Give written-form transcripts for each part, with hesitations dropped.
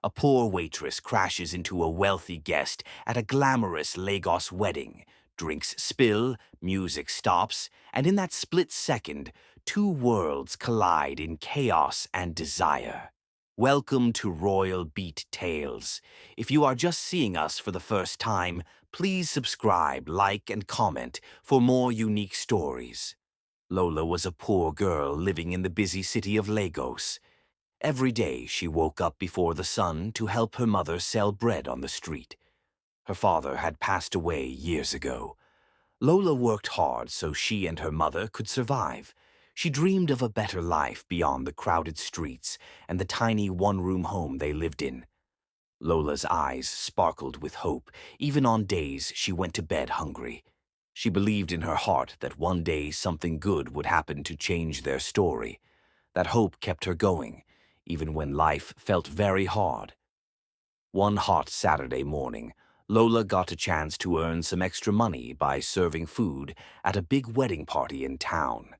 A poor waitress crashes into a wealthy guest at a glamorous Lagos wedding. Drinks spill, music stops, and in that split second, two worlds collide in chaos and desire. Welcome to Royal Beat Tales. If you are just seeing us for the first time, please subscribe, like, and comment for more unique stories. Lola was a poor girl living in the busy city of Lagos. Every day she woke up before the sun to help her mother sell bread on the street. Her father had passed away years ago. Lola worked hard so she and her mother could survive. She dreamed of a better life beyond the crowded streets and the tiny one-room home they lived in. Lola's eyes sparkled with hope, even on days she went to bed hungry. She believed in her heart that one day something good would happen to change their story. That hope kept her going, even when life felt very hard. One hot Saturday morning, Lola got a chance to earn some extra money by serving food at a big wedding party in town.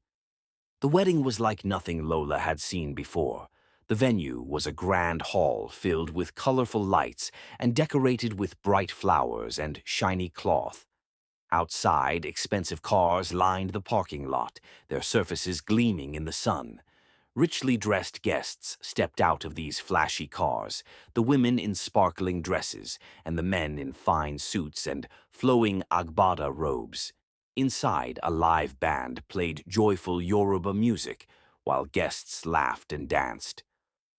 The wedding was like nothing Lola had seen before. The venue was a grand hall filled with colorful lights and decorated with bright flowers and shiny cloth. Outside, expensive cars lined the parking lot, their surfaces gleaming in the sun. Richly dressed guests stepped out of these flashy cars, the women in sparkling dresses and the men in fine suits and flowing agbada robes. Inside, a live band played joyful Yoruba music, while guests laughed and danced.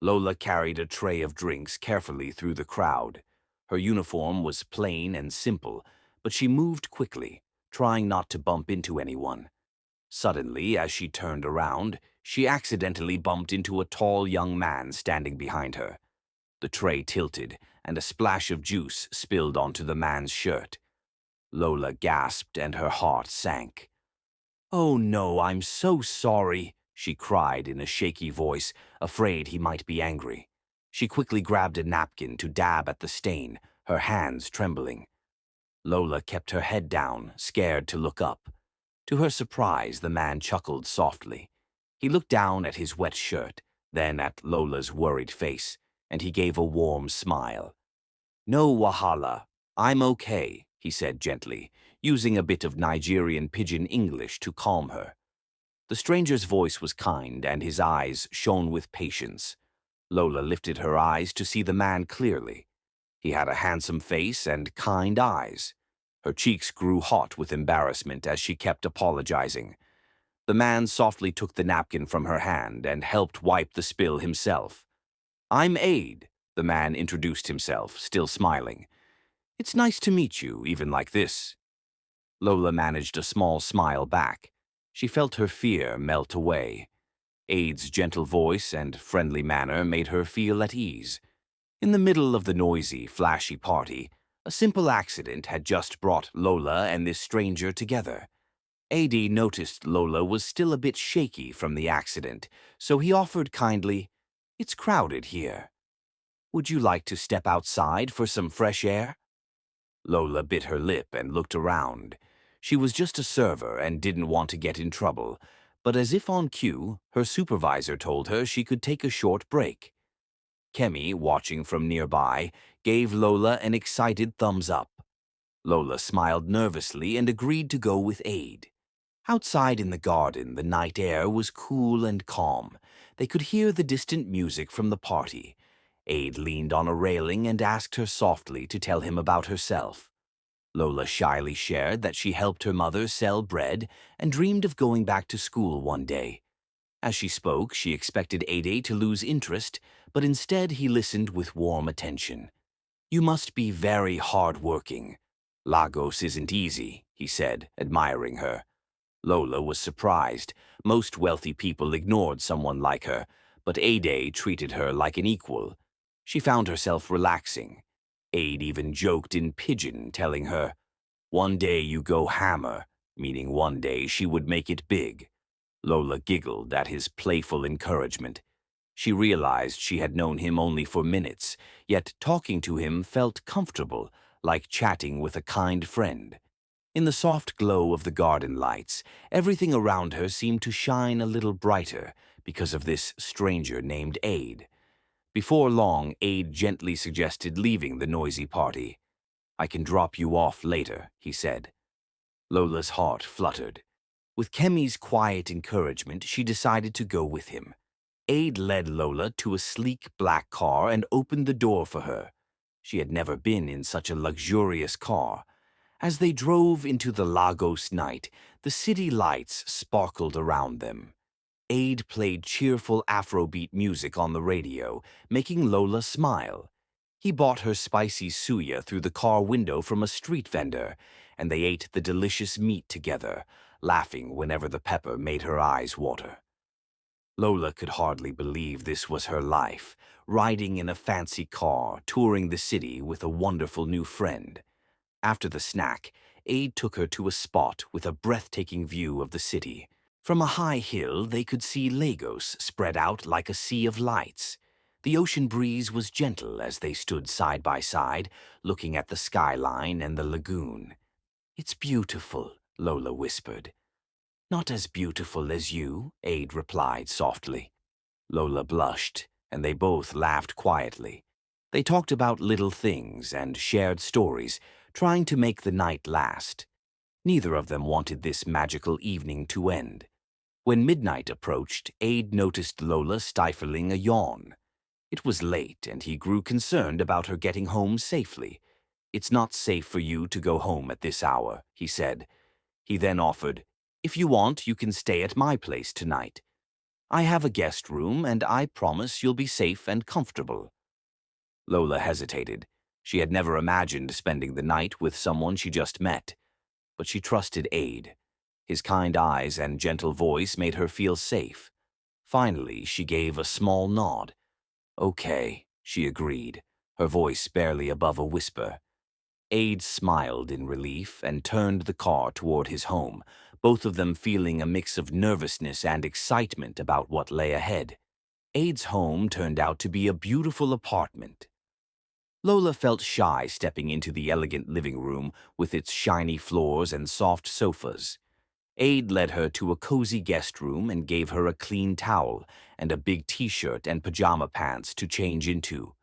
Lola carried a tray of drinks carefully through the crowd. Her uniform was plain and simple, but she moved quickly, trying not to bump into anyone. Suddenly, as she turned around, she accidentally bumped into a tall young man standing behind her. The tray tilted, and a splash of juice spilled onto the man's shirt. Lola gasped and her heart sank. "Oh no, I'm so sorry," she cried in a shaky voice, afraid he might be angry. She quickly grabbed a napkin to dab at the stain, her hands trembling. Lola kept her head down, scared to look up. To her surprise, the man chuckled softly. He looked down at his wet shirt, then at Lola's worried face, and he gave a warm smile. "No wahala, I'm okay," he said gently, using a bit of Nigerian pidgin English to calm her. The stranger's voice was kind, and his eyes shone with patience. Lola lifted her eyes to see the man clearly. He had a handsome face and kind eyes. Her cheeks grew hot with embarrassment as she kept apologizing. The man softly took the napkin from her hand and helped wipe the spill himself. "I'm Aid," the man introduced himself, still smiling. "It's nice to meet you, even like this." Lola managed a small smile back. She felt her fear melt away. Aid's gentle voice and friendly manner made her feel at ease. In the middle of the noisy, flashy party, a simple accident had just brought Lola and this stranger together. Aid noticed Lola was still a bit shaky from the accident, so he offered kindly, "It's crowded here. Would you like to step outside for some fresh air?" Lola bit her lip and looked around. She was just a server and didn't want to get in trouble, but as if on cue, her supervisor told her she could take a short break. Kemi, watching from nearby, gave Lola an excited thumbs up. Lola smiled nervously and agreed to go with Aid. Outside in the garden, the night air was cool and calm. They could hear the distant music from the party. Aid leaned on a railing and asked her softly to tell him about herself. Lola shyly shared that she helped her mother sell bread and dreamed of going back to school one day. As she spoke, she expected Aid to lose interest, but instead he listened with warm attention. "You must be very hard-working. Lagos isn't easy," he said, admiring her. Lola was surprised. Most wealthy people ignored someone like her, but Aid treated her like an equal. She found herself relaxing. Aid even joked in pidgin, telling her, "One day you go hammer," meaning one day she would make it big. Lola giggled at his playful encouragement. She realized she had known him only for minutes, yet talking to him felt comfortable, like chatting with a kind friend. In the soft glow of the garden lights, everything around her seemed to shine a little brighter because of this stranger named Aid. Before long, Aid gently suggested leaving the noisy party. "I can drop you off later," he said. Lola's heart fluttered. With Kemi's quiet encouragement, she decided to go with him. Aid led Lola to a sleek black car and opened the door for her. She had never been in such a luxurious car. As they drove into the Lagos night, the city lights sparkled around them. Aid played cheerful Afrobeat music on the radio, making Lola smile. He bought her spicy suya through the car window from a street vendor, and they ate the delicious meat together, laughing whenever the pepper made her eyes water. Lola could hardly believe this was her life, riding in a fancy car, touring the city with a wonderful new friend. After the snack, Aid took her to a spot with a breathtaking view of the city. From a high hill, they could see Lagos spread out like a sea of lights. The ocean breeze was gentle as they stood side by side, looking at the skyline and the lagoon. "It's beautiful," Lola whispered. "Not as beautiful as you," Aid replied softly. Lola blushed, and they both laughed quietly. They talked about little things and shared stories, trying to make the night last. Neither of them wanted this magical evening to end. When midnight approached, Aid noticed Lola stifling a yawn. It was late, and he grew concerned about her getting home safely. "It's not safe for you to go home at this hour," he said. He then offered, "If you want, you can stay at my place tonight. I have a guest room, and I promise you'll be safe and comfortable." Lola hesitated. She had never imagined spending the night with someone she just met. But she trusted Aid. His kind eyes and gentle voice made her feel safe. Finally, she gave a small nod. "Okay," she agreed, her voice barely above a whisper. Aid smiled in relief and turned the car toward his home, both of them feeling a mix of nervousness and excitement about what lay ahead. Aid's home turned out to be a beautiful apartment. Lola felt shy stepping into the elegant living room with its shiny floors and soft sofas. Aid led her to a cozy guest room and gave her a clean towel and a big t-shirt and pajama pants to change into.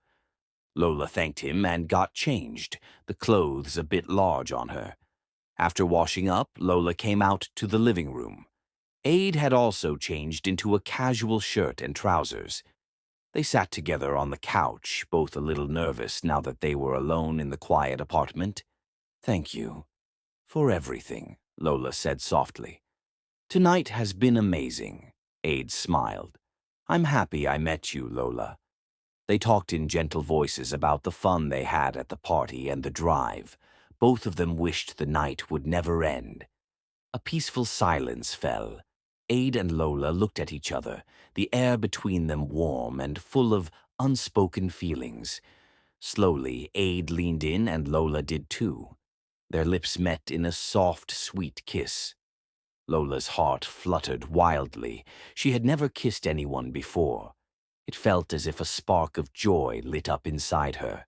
Lola thanked him and got changed, the clothes a bit large on her. After washing up, Lola came out to the living room. Aid had also changed into a casual shirt and trousers. They sat together on the couch, both a little nervous now that they were alone in the quiet apartment. "Thank you for everything," Lola said softly. "Tonight has been amazing," Aid smiled. "I'm happy I met you, Lola." They talked in gentle voices about the fun they had at the party and the drive. Both of them wished the night would never end. A peaceful silence fell. Aid and Lola looked at each other, the air between them warm and full of unspoken feelings. Slowly, Aid leaned in and Lola did too. Their lips met in a soft, sweet kiss. Lola's heart fluttered wildly. She had never kissed anyone before. It felt as if a spark of joy lit up inside her.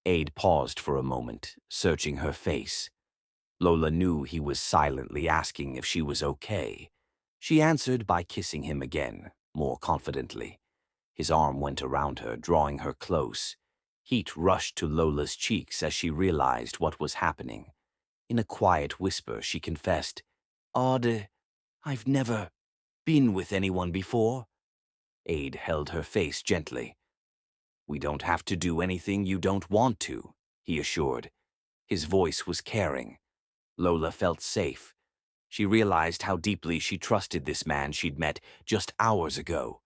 Aid paused for a moment, searching her face. Lola knew he was silently asking if she was okay. She answered by kissing him again, more confidently. His arm went around her, drawing her close. Heat rushed to Lola's cheeks as she realized what was happening. In a quiet whisper, she confessed, "Ade, I've never been with anyone before." Aid held her face gently. "We don't have to do anything you don't want to," he assured. His voice was caring. Lola felt safe. She realized how deeply she trusted this man she'd met just hours ago.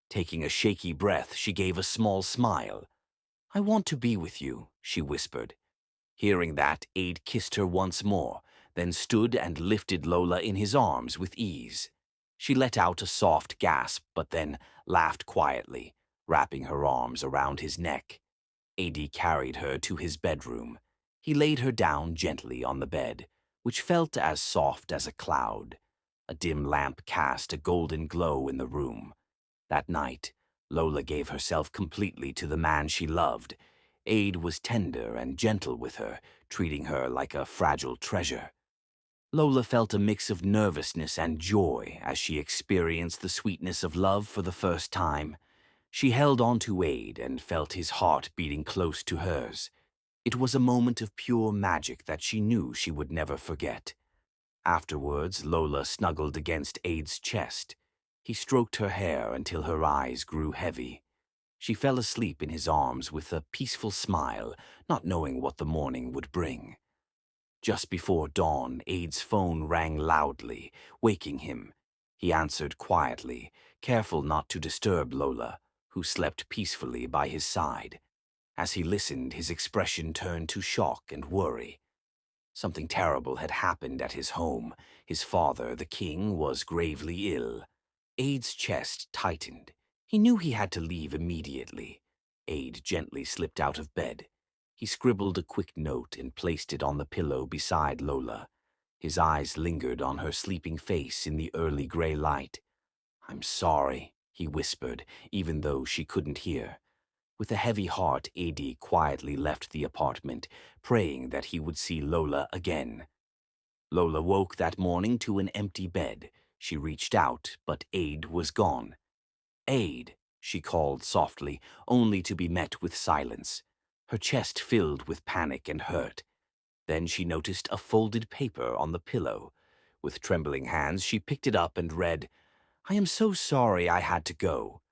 Taking a shaky breath, she gave a small smile. "I want to be with you," she whispered. Hearing that, Aid kissed her once more, then stood and lifted Lola in his arms with ease. She let out a soft gasp, but then laughed quietly, wrapping her arms around his neck. Aid carried her to his bedroom. He laid her down gently on the bed, which felt as soft as a cloud. A dim lamp cast a golden glow in the room. That night, Lola gave herself completely to the man she loved. Aid was tender and gentle with her, treating her like a fragile treasure. Lola felt a mix of nervousness and joy as she experienced the sweetness of love for the first time. She held on to Aid and felt his heart beating close to hers. It was a moment of pure magic that she knew she would never forget. Afterwards, Lola snuggled against Aid's chest. He stroked her hair until her eyes grew heavy. She fell asleep in his arms with a peaceful smile, not knowing what the morning would bring. Just before dawn, Aid's phone rang loudly, waking him. He answered quietly, careful not to disturb Lola, who slept peacefully by his side. As he listened, his expression turned to shock and worry. Something terrible had happened at his home. His father, the king, was gravely ill. Aid's chest tightened. He knew he had to leave immediately. Aid gently slipped out of bed. He scribbled a quick note and placed it on the pillow beside Lola. His eyes lingered on her sleeping face in the early gray light. "I'm sorry," he whispered, even though she couldn't hear. With a heavy heart, Aid quietly left the apartment, praying that he would see Lola again. Lola woke that morning to an empty bed. She reached out, but Aid was gone. "Aid," she called softly, only to be met with silence. Her chest filled with panic and hurt. Then she noticed a folded paper on the pillow. With trembling hands, she picked it up and read, "I am so sorry I had to go.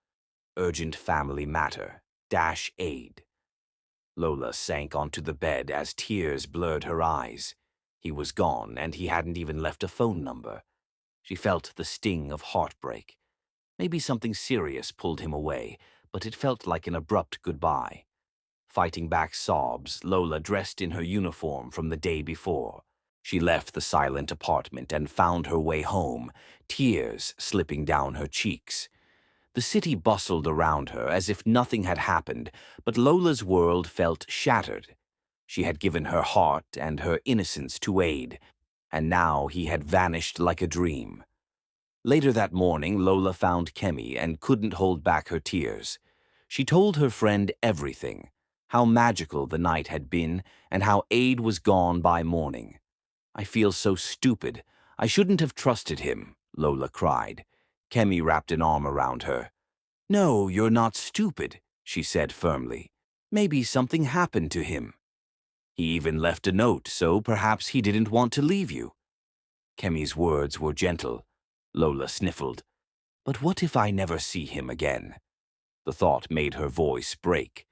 Urgent family matter. Aid." Lola sank onto the bed as tears blurred her eyes. He was gone, and he hadn't even left a phone number. She felt the sting of heartbreak. Maybe something serious pulled him away, but it felt like an abrupt goodbye. Fighting back sobs, Lola dressed in her uniform from the day before. She left the silent apartment and found her way home, tears slipping down her cheeks. The city bustled around her as if nothing had happened, but Lola's world felt shattered. She had given her heart and her innocence to Aid, and now he had vanished like a dream. Later that morning, Lola found Kemi and couldn't hold back her tears. She told her friend everything, how magical the night had been and how Aid was gone by morning. "I feel so stupid. I shouldn't have trusted him," Lola cried. Kemi wrapped an arm around her. "No, you're not stupid," she said firmly. "Maybe something happened to him. He even left a note, so perhaps he didn't want to leave you." Kemi's words were gentle. Lola sniffled. "But what if I never see him again?" The thought made her voice break.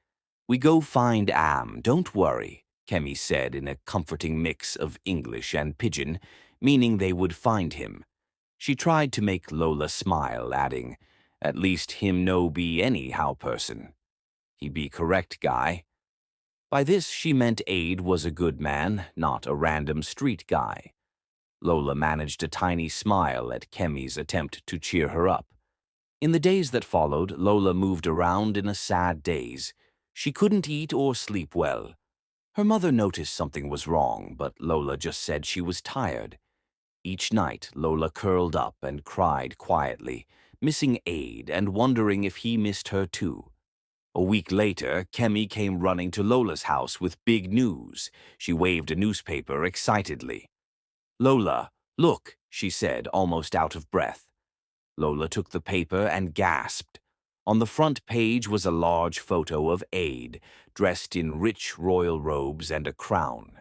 "We go find Am, don't worry," Kemi said in a comforting mix of English and Pidgin, meaning they would find him. She tried to make Lola smile, adding, "At least him no be anyhow person. He be correct guy." By this she meant Aid was a good man, not a random street guy. Lola managed a tiny smile at Kemi's attempt to cheer her up. In the days that followed, Lola moved around in a sad daze. She couldn't eat or sleep well. Her mother noticed something was wrong, but Lola just said she was tired. Each night, Lola curled up and cried quietly, missing Aid and wondering if he missed her too. A week later, Kemi came running to Lola's house with big news. She waved a newspaper excitedly. "Lola, look," she said, almost out of breath. Lola took the paper and gasped. On the front page was a large photo of Aid, dressed in rich royal robes and a crown.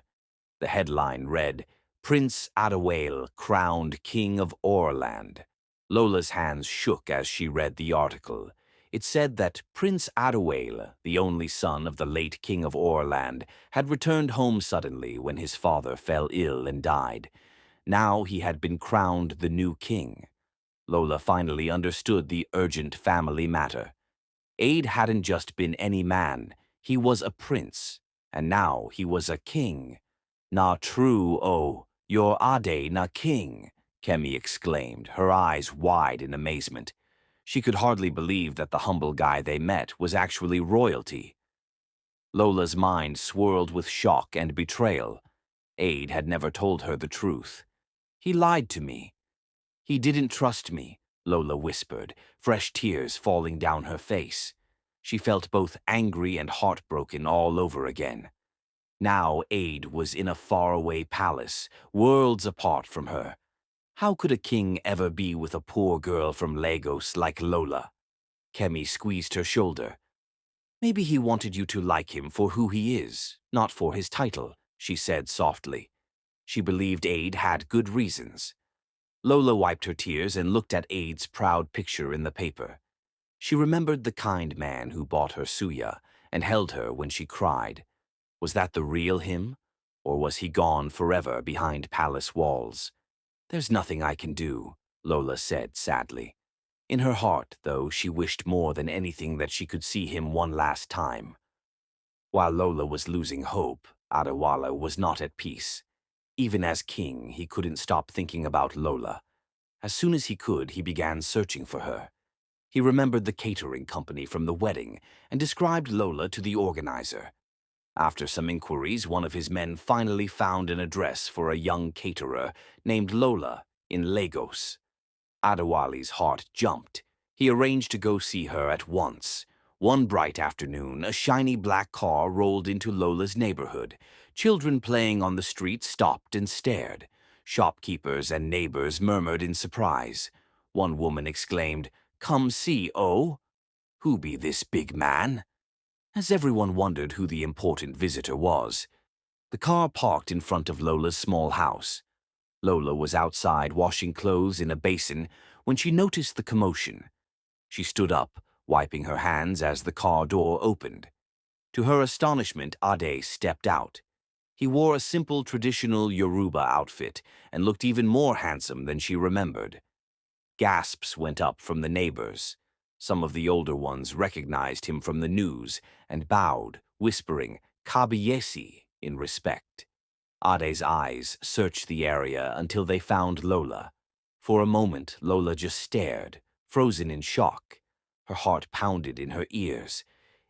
The headline read, "Prince Adewale, crowned King of Orland." Lola's hands shook as she read the article. It said that Prince Adewale, the only son of the late King of Orland, had returned home suddenly when his father fell ill and died. Now he had been crowned the new king. Lola finally understood the urgent family matter. Aid hadn't just been any man, he was a prince, and now he was a king. "Na true, oh, your Ade na king," Kemi exclaimed, her eyes wide in amazement. She could hardly believe that the humble guy they met was actually royalty. Lola's mind swirled with shock and betrayal. Aid had never told her the truth. "He lied to me. He didn't trust me," Lola whispered, fresh tears falling down her face. She felt both angry and heartbroken all over again. Now Aid was in a faraway palace, worlds apart from her. How could a king ever be with a poor girl from Lagos like Lola? Kemi squeezed her shoulder. Maybe he wanted you to like him for who he is, not for his title, she said softly. She believed Aid had good reasons. Lola wiped her tears and looked at Aid's proud picture in the paper. She remembered the kind man who bought her suya and held her when she cried. Was that the real him? Or was he gone forever behind palace walls? There's nothing I can do, Lola said sadly. In her heart, though, she wished more than anything that she could see him one last time. While Lola was losing hope, Adewale was not at peace. Even as king, he couldn't stop thinking about Lola. As soon as he could, he began searching for her. He remembered the catering company from the wedding and described Lola to the organizer. After some inquiries, one of his men finally found an address for a young caterer named Lola in Lagos. Adewale's heart jumped. He arranged to go see her at once. One bright afternoon, a shiny black car rolled into Lola's neighborhood. Children playing on the street stopped and stared. Shopkeepers and neighbors murmured in surprise. One woman exclaimed, "Come see, oh! Who be this big man?" As everyone wondered who the important visitor was, the car parked in front of Lola's small house. Lola was outside washing clothes in a basin when she noticed the commotion. She stood up, wiping her hands as the car door opened. To her astonishment, Ade stepped out. He wore a simple traditional Yoruba outfit and looked even more handsome than she remembered. Gasps went up from the neighbors. Some of the older ones recognized him from the news and bowed, whispering "Kabiyesi" in respect. Ade's eyes searched the area until they found Lola. For a moment, Lola just stared, frozen in shock. Her heart pounded in her ears.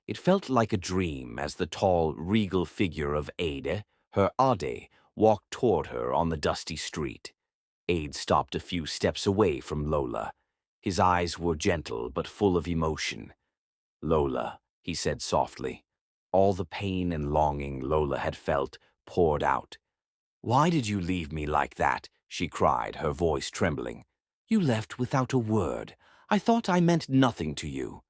It felt like a dream as the tall, regal figure of Ade, her Ade, walked toward her on the dusty street. Ade stopped a few steps away from Lola. His eyes were gentle but full of emotion. "Lola," he said softly. All the pain and longing Lola had felt poured out. "Why did you leave me like that?" she cried, her voice trembling. "You left without a word. I thought I meant nothing to you."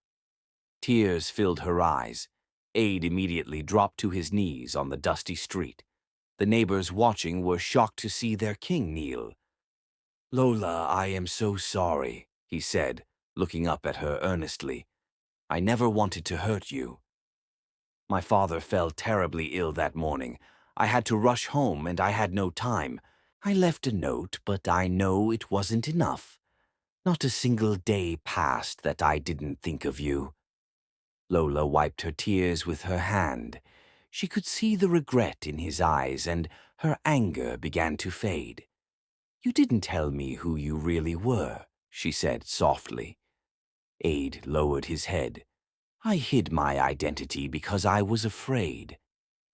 Tears filled her eyes. Ade immediately dropped to his knees on the dusty street. The neighbors watching were shocked to see their king kneel. "Lola, I am so sorry," he said, looking up at her earnestly. "I never wanted to hurt you. My father fell terribly ill that morning. I had to rush home and I had no time. I left a note, but I know it wasn't enough. Not a single day passed that I didn't think of you." Lola wiped her tears with her hand. She could see the regret in his eyes and her anger began to fade. "You didn't tell me who you really were," she said softly. Ade lowered his head. "I hid my identity because I was afraid.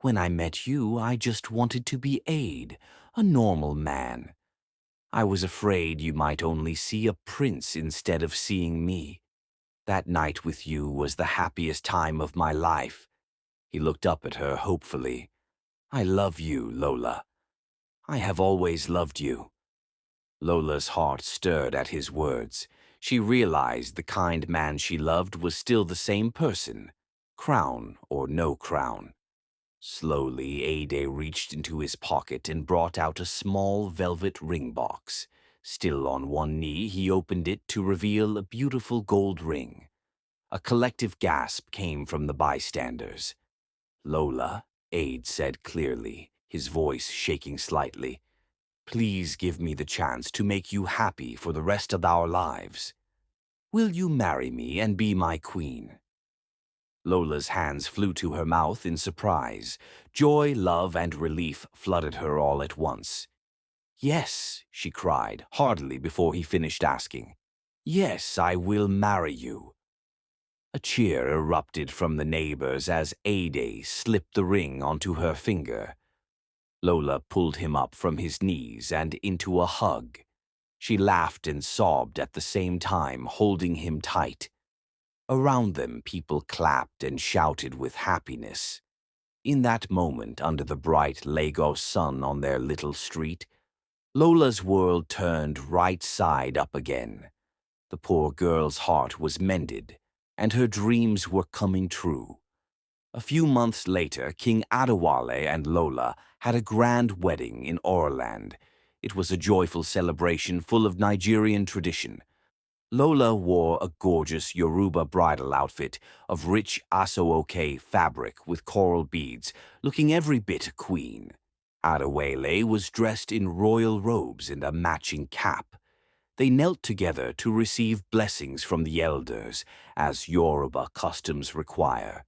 When I met you, I just wanted to be Ade, a normal man. I was afraid you might only see a prince instead of seeing me. That night with you was the happiest time of my life." He looked up at her hopefully. "I love you, Lola. I have always loved you." Lola's heart stirred at his words. She realized the kind man she loved was still the same person, crown or no crown. Slowly, Ade reached into his pocket and brought out a small velvet ring box. Still on one knee, he opened it to reveal a beautiful gold ring. A collective gasp came from the bystanders. "Lola," Ade said clearly, his voice shaking slightly, "please give me the chance to make you happy for the rest of our lives. Will you marry me and be my queen?" Lola's hands flew to her mouth in surprise. Joy, love, and relief flooded her all at once. "Yes," she cried, heartily before he finished asking. "Yes, I will marry you." A cheer erupted from the neighbors as Ade slipped the ring onto her finger. Lola pulled him up from his knees and into a hug. She laughed and sobbed at the same time, holding him tight. Around them, people clapped and shouted with happiness. In that moment, under the bright Lagos sun on their little street, Lola's world turned right side up again. The poor girl's heart was mended, and her dreams were coming true. A few months later, King Adewale and Lola had a grand wedding in Orland. It was a joyful celebration full of Nigerian tradition. Lola wore a gorgeous Yoruba bridal outfit of rich aso-oke fabric with coral beads, looking every bit a queen. Adewale was dressed in royal robes and a matching cap. They knelt together to receive blessings from the elders, as Yoruba customs require.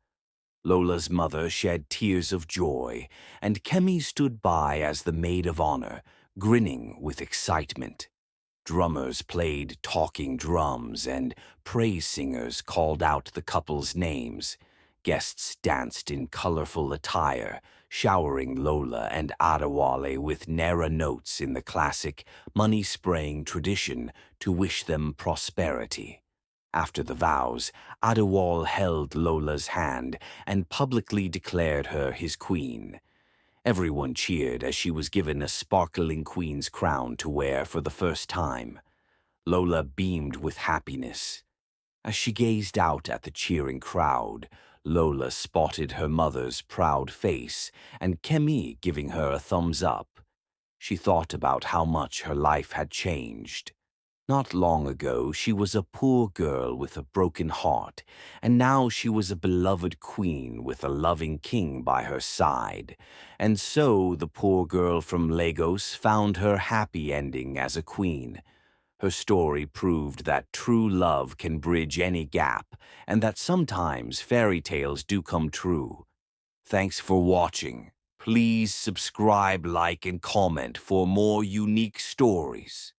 Lola's mother shed tears of joy, and Kemi stood by as the maid of honor, grinning with excitement. Drummers played talking drums, and praise singers called out the couple's names. Guests danced in colorful attire, showering Lola and Adewale with Nera notes in the classic money-spraying tradition to wish them prosperity. After the vows, Adewale held Lola's hand and publicly declared her his queen. Everyone cheered as she was given a sparkling queen's crown to wear for the first time. Lola beamed with happiness. As she gazed out at the cheering crowd, Lola spotted her mother's proud face and Kemi giving her a thumbs up. She thought about how much her life had changed. Not long ago, she was a poor girl with a broken heart, and now she was a beloved queen with a loving king by her side. And so the poor girl from Lagos found her happy ending as a queen. Her story proved that true love can bridge any gap, and that sometimes fairy tales do come true. Thanks for watching. Please subscribe, like, and comment for more unique stories.